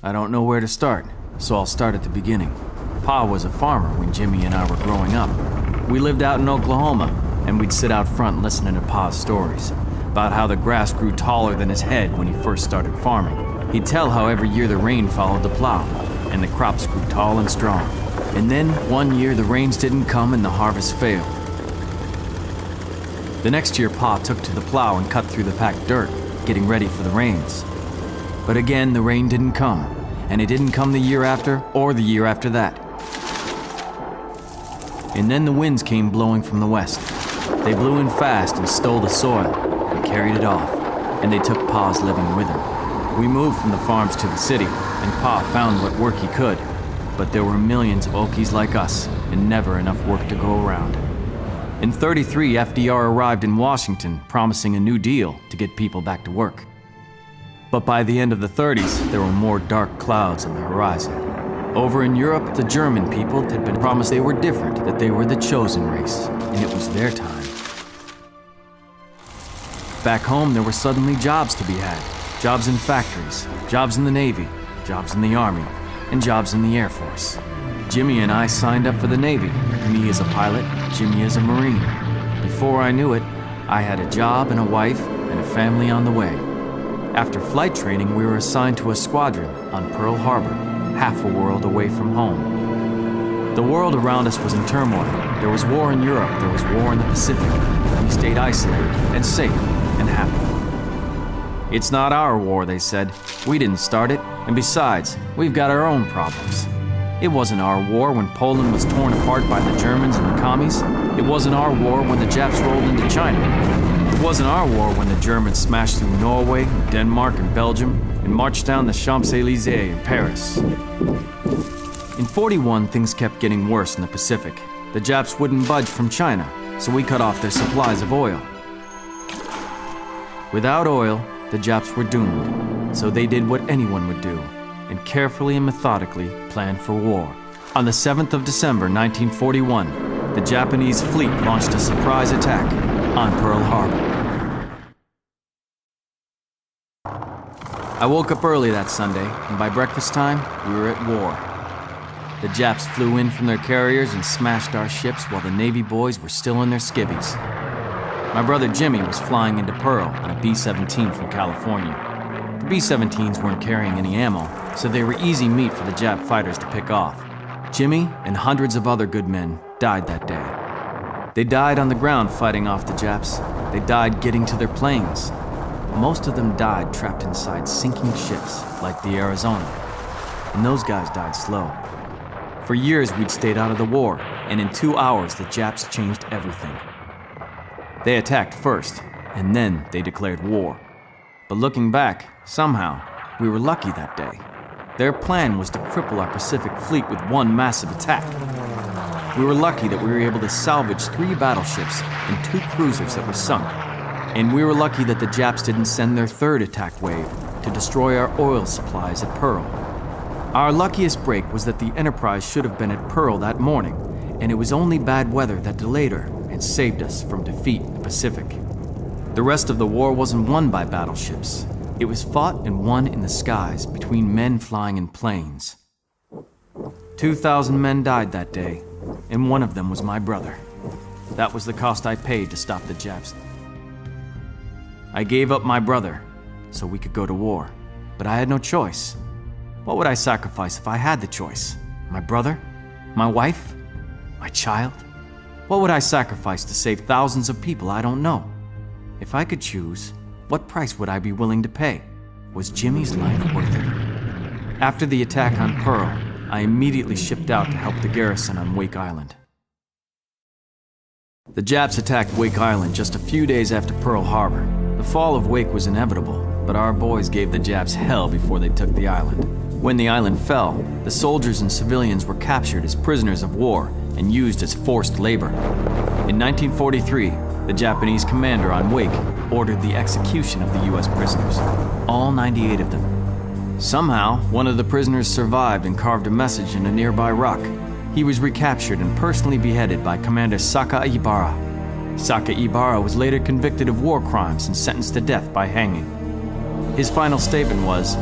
I don't know where to start, so I'll start at the beginning. Pa was a farmer when Jimmy and I were growing up. We lived out in Oklahoma, and we'd sit out front listening to Pa's stories about how the grass grew taller than his head when he first started farming. He'd tell how every year the rain followed the plow, and the crops grew tall and strong. And then, one year, the rains didn't come and the harvest failed. The next year, Pa took to the plow and cut through the packed dirt, getting ready for the rains. But again, the rain didn't come, and it didn't come the year after or the year after that. And then the winds came blowing from the west. They blew in fast and stole the soil and carried it off, and they took Pa's living with him. We moved from the farms to the city, and Pa found what work he could, but there were millions of Okies like us, and never enough work to go around. In '33, FDR arrived in Washington, promising a new deal to get people back to work. But by the end of the '30s, there were more dark clouds on the horizon. Over in Europe, the German people had been promised they were different, that they were the chosen race, and it was their time. Back home, there were suddenly jobs to be had. Jobs in factories, jobs in the Navy, jobs in the Army, and jobs in the Air Force. Jimmy and I signed up for the Navy, me as a pilot, Jimmy as a Marine. Before I knew it, I had a job and a wife and a family on the way. After flight training, we were assigned to a squadron on Pearl Harbor, half a world away from home. The world around us was in turmoil. There was war in Europe, there was war in the Pacific. We stayed isolated and safe and happy. It's not our war, they said. We didn't start it, and besides, we've got our own problems. It wasn't our war when Poland was torn apart by the Germans and the commies. It wasn't our war when the Japs rolled into China. It wasn't our war when the Germans smashed through Norway, Denmark, and Belgium, and marched down the Champs-Élysées in Paris. In '41, things kept getting worse in the Pacific. The Japs wouldn't budge from China, so we cut off their supplies of oil. Without oil, the Japs were doomed, so they did what anyone would do, and carefully and methodically planned for war. On the 7th of December, 1941, the Japanese fleet launched a surprise attack on Pearl Harbor. I woke up early that Sunday, and by breakfast time, we were at war. The Japs flew in from their carriers and smashed our ships while the Navy boys were still in their skivvies. My brother Jimmy was flying into Pearl on a B-17 from California. The B-17s weren't carrying any ammo, so they were easy meat for the Jap fighters to pick off. Jimmy and hundreds of other good men died that day. They died on the ground fighting off the Japs. They died getting to their planes. Most of them died trapped inside sinking ships like the Arizona. And those guys died slow. For years we'd stayed out of the war, and in 2 hours the Japs changed everything. They attacked first, and then they declared war. But looking back, somehow, we were lucky that day. Their plan was to cripple our Pacific fleet with one massive attack. We were lucky that we were able to salvage 3 battleships and 2 cruisers that were sunk. And we were lucky that the Japs didn't send their 3rd attack wave to destroy our oil supplies at Pearl. Our luckiest break was that the Enterprise should have been at Pearl that morning, and it was only bad weather that delayed her and saved us from defeat in the Pacific. The rest of the war wasn't won by battleships. It was fought and won in the skies between men flying in planes. 2,000 men died that day, and one of them was my brother. That was the cost I paid to stop the Japs. I gave up my brother so we could go to war, but I had no choice. What would I sacrifice if I had the choice? My brother? My wife? My child? What would I sacrifice to save thousands of people I don't know? If I could choose, what price would I be willing to pay? Was Jimmy's life worth it? After the attack on Pearl, I immediately shipped out to help the garrison on Wake Island. The Japs attacked Wake Island just a few days after Pearl Harbor. The fall of Wake was inevitable, but our boys gave the Japs hell before they took the island. When the island fell, the soldiers and civilians were captured as prisoners of war and used as forced labor. In 1943, the Japanese commander on Wake ordered the execution of the US prisoners, all 98 of them. Somehow, one of the prisoners survived and carved a message in a nearby rock. He was recaptured and personally beheaded by Commander Sakaibara. Sakaibara was later convicted of war crimes and sentenced to death by hanging. His final statement was,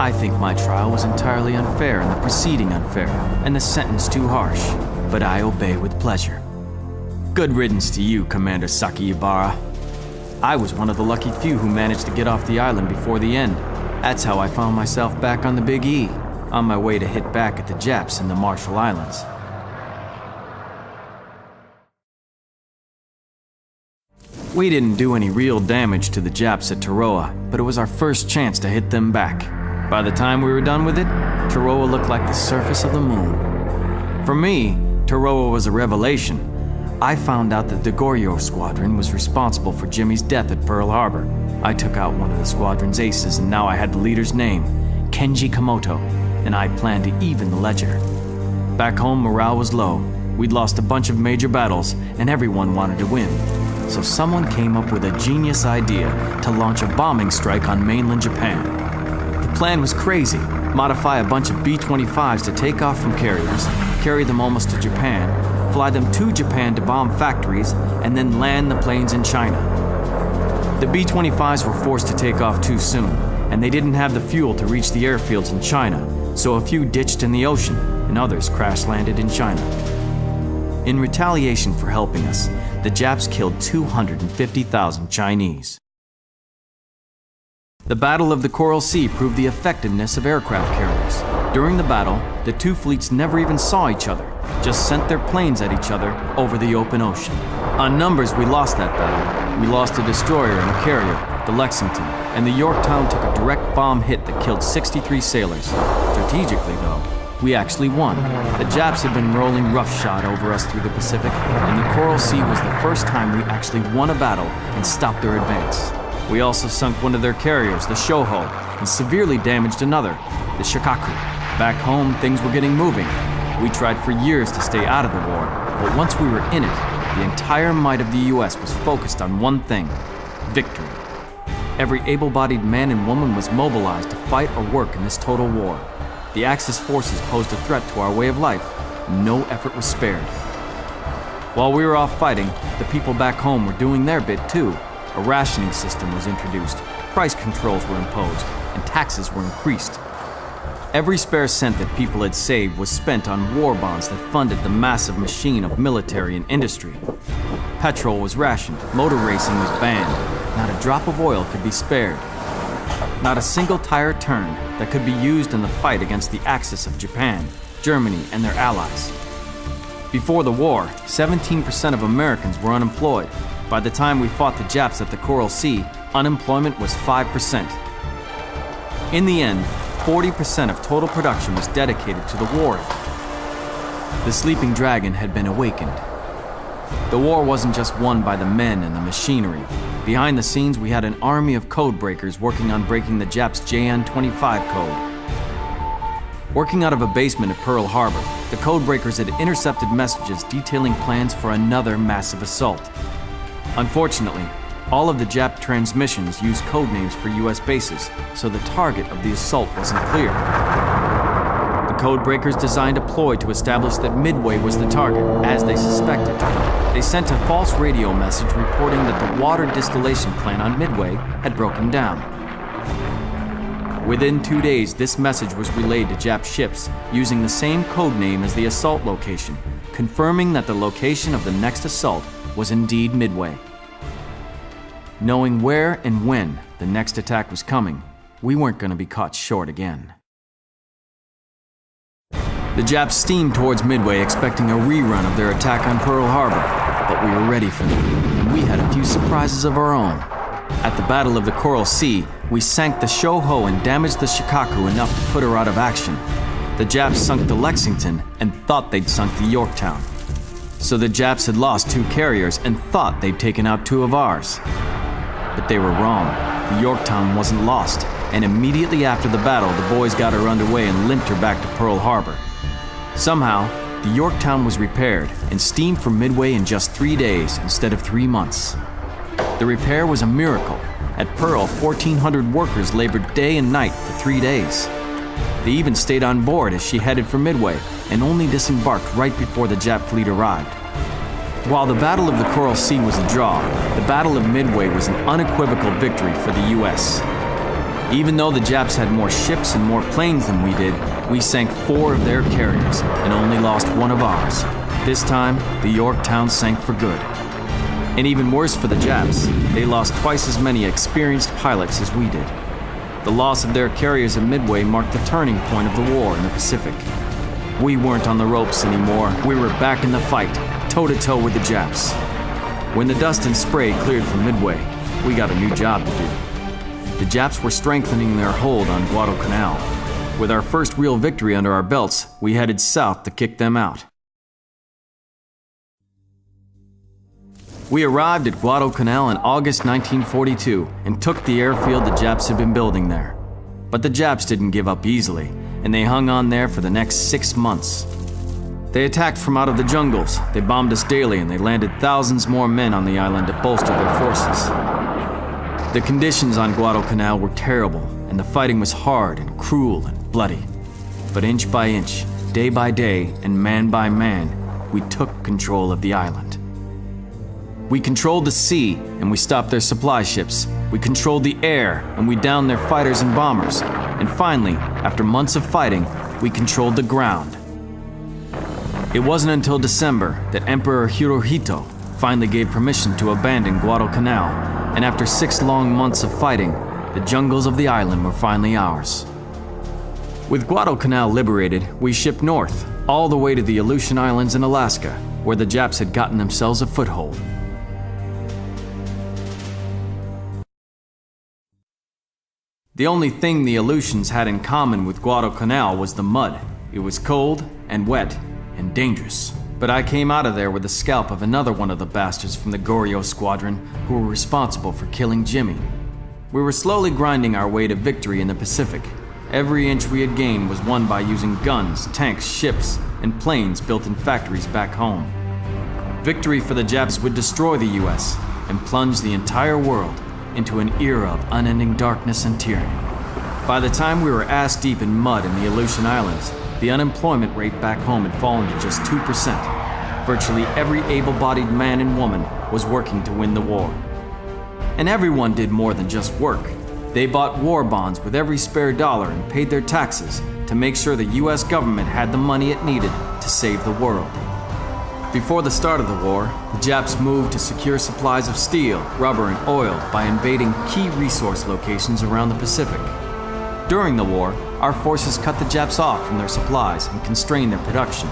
I think my trial was entirely unfair and the proceeding unfair, and the sentence too harsh, but I obey with pleasure. Good riddance to you, Commander Sakakibara. I was one of the lucky few who managed to get off the island before the end. That's how I found myself back on the Big E, on my way to hit back at the Japs in the Marshall Islands. We didn't do any real damage to the Japs at Tarawa, but it was our first chance to hit them back. By the time we were done with it, Tarawa looked like the surface of the moon. For me, Tarawa was a revelation. I found out that the Goryeo Squadron was responsible for Jimmy's death at Pearl Harbor. I took out one of the squadron's aces, and now I had the leader's name, Kenji Komoto, and I planned to even the ledger. Back home, morale was low. We'd lost a bunch of major battles, and everyone wanted to win. So someone came up with a genius idea to launch a bombing strike on mainland Japan. The plan was crazy. Modify a bunch of B-25s to take off from carriers, carry them almost to Japan, fly them to Japan to bomb factories, and then land the planes in China. The B-25s were forced to take off too soon, and they didn't have the fuel to reach the airfields in China, so a few ditched in the ocean, and others crash-landed in China. In retaliation for helping us, the Japs killed 250,000 Chinese. The Battle of the Coral Sea proved the effectiveness of aircraft carriers. During the battle, the two fleets never even saw each other, just sent their planes at each other over the open ocean. On numbers, we lost that battle. We lost a destroyer and a carrier, the Lexington, and the Yorktown took a direct bomb hit that killed 63 sailors. Strategically, though, we actually won. The Japs had been rolling roughshod over us through the Pacific, and the Coral Sea was the first time we actually won a battle and stopped their advance. We also sunk one of their carriers, the Shoho, and severely damaged another, the Shikaku. Back home, things were getting moving. We tried for years to stay out of the war, but once we were in it, the entire might of the US was focused on one thing: victory. Every able-bodied man and woman was mobilized to fight or work in this total war. The Axis forces posed a threat to our way of life, and no effort was spared. While we were off fighting, the people back home were doing their bit too. A rationing system was introduced, price controls were imposed, and taxes were increased. Every spare cent that people had saved was spent on war bonds that funded the massive machine of military and industry. Petrol was rationed, motor racing was banned, not a drop of oil could be spared. Not a single tire turned that could be used in the fight against the Axis of Japan, Germany, and their allies. Before the war, 17% of Americans were unemployed. By the time we fought the Japs at the Coral Sea, unemployment was 5%. In the end, 40% of total production was dedicated to the war. The sleeping dragon had been awakened. The war wasn't just won by the men and the machinery. Behind the scenes, we had an army of code breakers working on breaking the Japs' JN-25 code. Working out of a basement at Pearl Harbor, the code breakers had intercepted messages detailing plans for another massive assault. Unfortunately, all of the Jap transmissions used code names for US bases, so the target of the assault wasn't clear. The code breakers designed a ploy to establish that Midway was the target, as they suspected. They sent a false radio message reporting that the water distillation plant on Midway had broken down. Within 2 days, this message was relayed to Jap ships using the same code name as the assault location, confirming that the location of the next assault was indeed Midway. Knowing where and when the next attack was coming, we weren't going to be caught short again. The Japs steamed towards Midway expecting a rerun of their attack on Pearl Harbor, but we were ready for them, and we had a few surprises of our own. At the Battle of the Coral Sea, we sank the Shoho and damaged the Shikaku enough to put her out of action. The Japs sunk the Lexington and thought they'd sunk the Yorktown. So the Japs had lost 2 carriers and thought they'd taken out 2 of ours. But they were wrong. The Yorktown wasn't lost, and immediately after the battle, the boys got her underway and limped her back to Pearl Harbor. Somehow, the Yorktown was repaired and steamed from Midway in just 3 days instead of 3 months. The repair was a miracle. At Pearl, 1,400 workers labored day and night for 3 days. They even stayed on board as she headed for Midway and only disembarked right before the Jap fleet arrived. While the Battle of the Coral Sea was a draw, the Battle of Midway was an unequivocal victory for the US. Even though the Japs had more ships and more planes than we did, we sank 4 of their carriers and only lost 1 of ours. This time, the Yorktown sank for good. And even worse for the Japs, they lost twice as many experienced pilots as we did. The loss of their carriers at Midway marked the turning point of the war in the Pacific. We weren't on the ropes anymore. We were back in the fight, toe-to-toe with the Japs. When the dust and spray cleared from Midway, we got a new job to do. The Japs were strengthening their hold on Guadalcanal. With our first real victory under our belts, we headed south to kick them out. We arrived at Guadalcanal in August 1942 and took the airfield the Japs had been building there. But the Japs didn't give up easily, and they hung on there for the next 6 months. They attacked from out of the jungles, they bombed us daily, and they landed thousands more men on the island to bolster their forces. The conditions on Guadalcanal were terrible, and the fighting was hard and cruel and bloody. But inch by inch, day by day, and man by man, we took control of the island. We controlled the sea, and we stopped their supply ships. We controlled the air, and we downed their fighters and bombers. And finally, after months of fighting, we controlled the ground. It wasn't until December that Emperor Hirohito finally gave permission to abandon Guadalcanal, and after 6 long months of fighting, the jungles of the island were finally ours. With Guadalcanal liberated, we shipped north, all the way to the Aleutian Islands in Alaska, where the Japs had gotten themselves a foothold. The only thing the Aleutians had in common with Guadalcanal was the mud. It was cold and wet and dangerous. But I came out of there with the scalp of another one of the bastards from the Goryeo squadron who were responsible for killing Jimmy. We were slowly grinding our way to victory in the Pacific. Every inch we had gained was won by using guns, tanks, ships, and planes built in factories back home. Victory for the Japs would destroy the US and plunge the entire world into an era of unending darkness and tyranny. By the time we were ass-deep in mud in the Aleutian Islands, the unemployment rate back home had fallen to just 2%. Virtually every able-bodied man and woman was working to win the war. And everyone did more than just work. They bought war bonds with every spare dollar and paid their taxes to make sure the US government had the money it needed to save the world. Before the start of the war, the Japs moved to secure supplies of steel, rubber, and oil by invading key resource locations around the Pacific. During the war, our forces cut the Japs off from their supplies and constrained their production.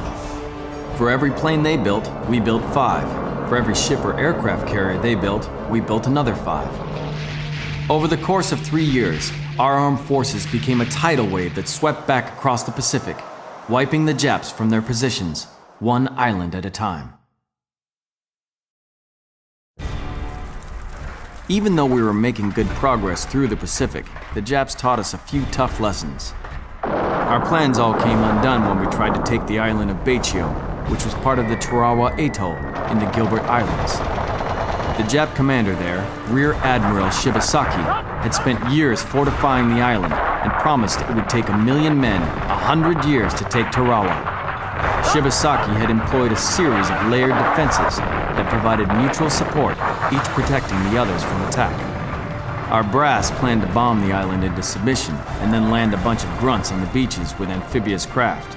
For every plane they built, we built 5. For every ship or aircraft carrier they built, we built another 5. Over the course of 3 years, our armed forces became a tidal wave that swept back across the Pacific, wiping the Japs from their positions, one island at a time. Even though we were making good progress through the Pacific, the Japs taught us a few tough lessons. Our plans all came undone when we tried to take the island of Baichio, which was part of the Tarawa Atoll in the Gilbert Islands. The Jap commander there, Rear Admiral Shibasaki, had spent years fortifying the island and promised it would take 1,000,000 men 100 years to take Tarawa. Shibasaki had employed a series of layered defenses that provided mutual support, each protecting the others from attack. Our brass planned to bomb the island into submission and then land a bunch of grunts on the beaches with amphibious craft.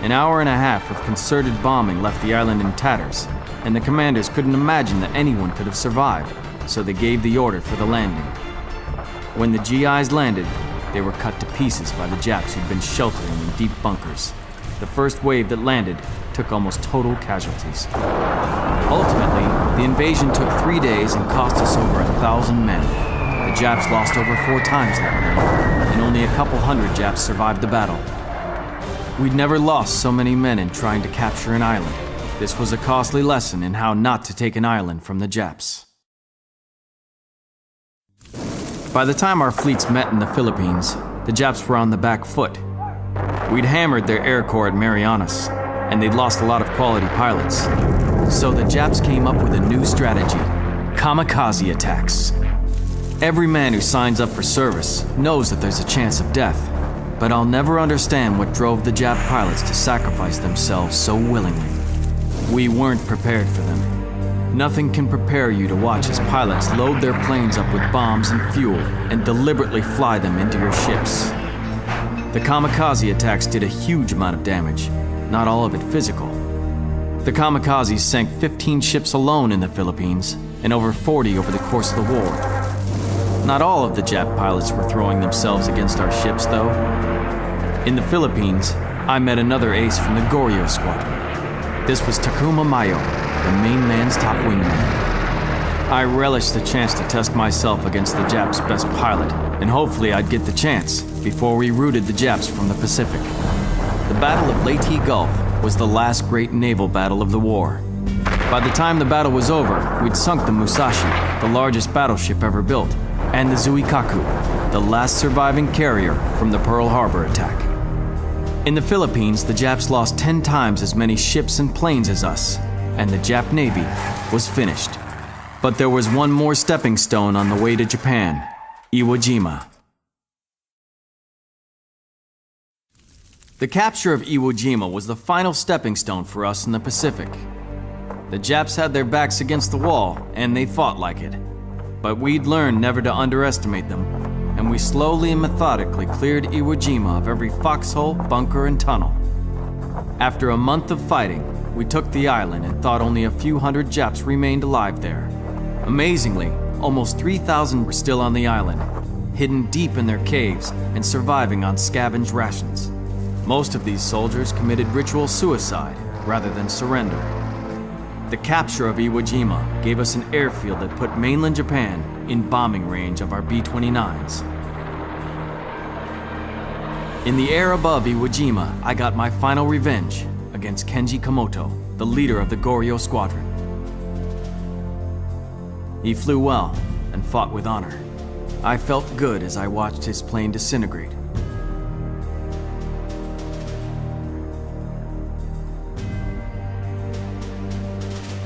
An hour and a half of concerted bombing left the island in tatters, and the commanders couldn't imagine that anyone could have survived, so they gave the order for the landing. When the GIs landed, they were cut to pieces by the Japs who'd been sheltering in deep bunkers. The first wave that landed took almost total casualties. Ultimately, the invasion took 3 days and cost us over 1,000 men. The Japs lost over 4 times that many, and only a couple hundred Japs survived the battle. We'd never lost so many men in trying to capture an island. This was a costly lesson in how not to take an island from the Japs. By the time our fleets met in the Philippines, the Japs were on the back foot. We'd hammered their Air Corps at Marianas, and they'd lost a lot of quality pilots. So the Japs came up with a new strategy: kamikaze attacks. Every man who signs up for service knows that there's a chance of death, but I'll never understand what drove the Jap pilots to sacrifice themselves so willingly. We weren't prepared for them. Nothing can prepare you to watch as pilots load their planes up with bombs and fuel and deliberately fly them into your ships. The kamikaze attacks did a huge amount of damage, not all of it physical. The kamikazes sank 15 ships alone in the Philippines and over 40 over the course of the war. Not all of the Jap pilots were throwing themselves against our ships, though. In the Philippines, I met another ace from the Goryeo Squadron. This was Takuma Mayo, the main man's top wingman. I relished the chance to test myself against the Japs' best pilot, and hopefully I'd get the chance before we routed the Japs from the Pacific. The Battle of Leyte Gulf was the last great naval battle of the war. By the time the battle was over, we'd sunk the Musashi, the largest battleship ever built, and the Zuikaku, the last surviving carrier from the Pearl Harbor attack. In the Philippines, the Japs lost 10 times as many ships and planes as us, and the Jap Navy was finished. But there was one more stepping stone on the way to Japan, Iwo Jima. The capture of Iwo Jima was the final stepping stone for us in the Pacific. The Japs had their backs against the wall, and they fought like it. But we'd learned never to underestimate them, and we slowly and methodically cleared Iwo Jima of every foxhole, bunker, and tunnel. After a month of fighting, we took the island and thought only a few hundred Japs remained alive there. Amazingly, almost 3,000 were still on the island, hidden deep in their caves and surviving on scavenged rations. Most of these soldiers committed ritual suicide rather than surrender. The capture of Iwo Jima gave us an airfield that put mainland Japan in bombing range of our B-29s. In the air above Iwo Jima, I got my final revenge against Kenji Komoto, the leader of the Goryeo Squadron. He flew well and fought with honor. I felt good as I watched his plane disintegrate.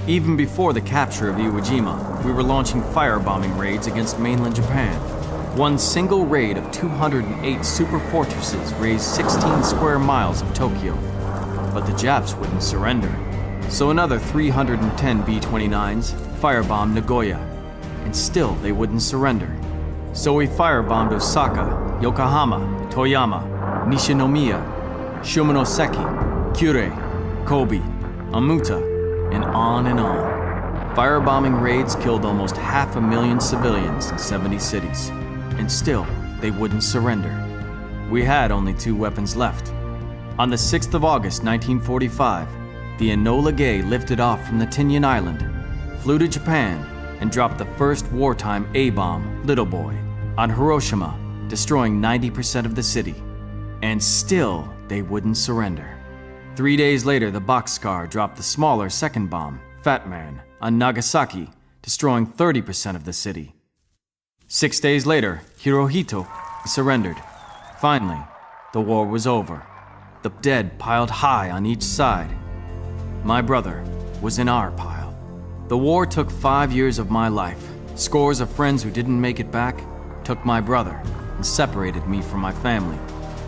Even before the capture of Iwo Jima, we were launching firebombing raids against mainland Japan. One single raid of 208 super fortresses razed 16 square miles of Tokyo. But the Japs wouldn't surrender. So another 310 B-29s firebombed Nagoya, and still they wouldn't surrender. So we firebombed Osaka, Yokohama, Toyama, Nishinomiya, Shimonoseki, Kure, Kobe, Amuta, and on and on. Firebombing raids killed almost 500,000 civilians in 70 cities, and still they wouldn't surrender. We had only 2 weapons left. On the 6th of August 1945, the Enola Gay lifted off from the Tinian Island, flew to Japan, and dropped the first wartime A-bomb, Little Boy, on Hiroshima, destroying 90% of the city. And still they wouldn't surrender. 3 days later, the Bockscar dropped the smaller second bomb, Fat Man, on Nagasaki, destroying 30% of the city. 6 days later, Hirohito surrendered. Finally, the war was over. The dead piled high on each side. My brother was in our pile. The war took 5 years of my life. Scores of friends who didn't make it back took my brother and separated me from my family.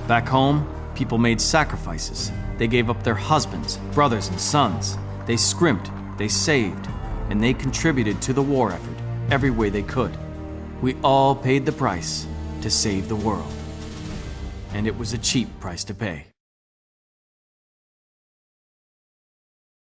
Back home, people made sacrifices. They gave up their husbands, brothers, and sons. They scrimped, they saved, and they contributed to the war effort every way they could. We all paid the price to save the world. And it was a cheap price to pay.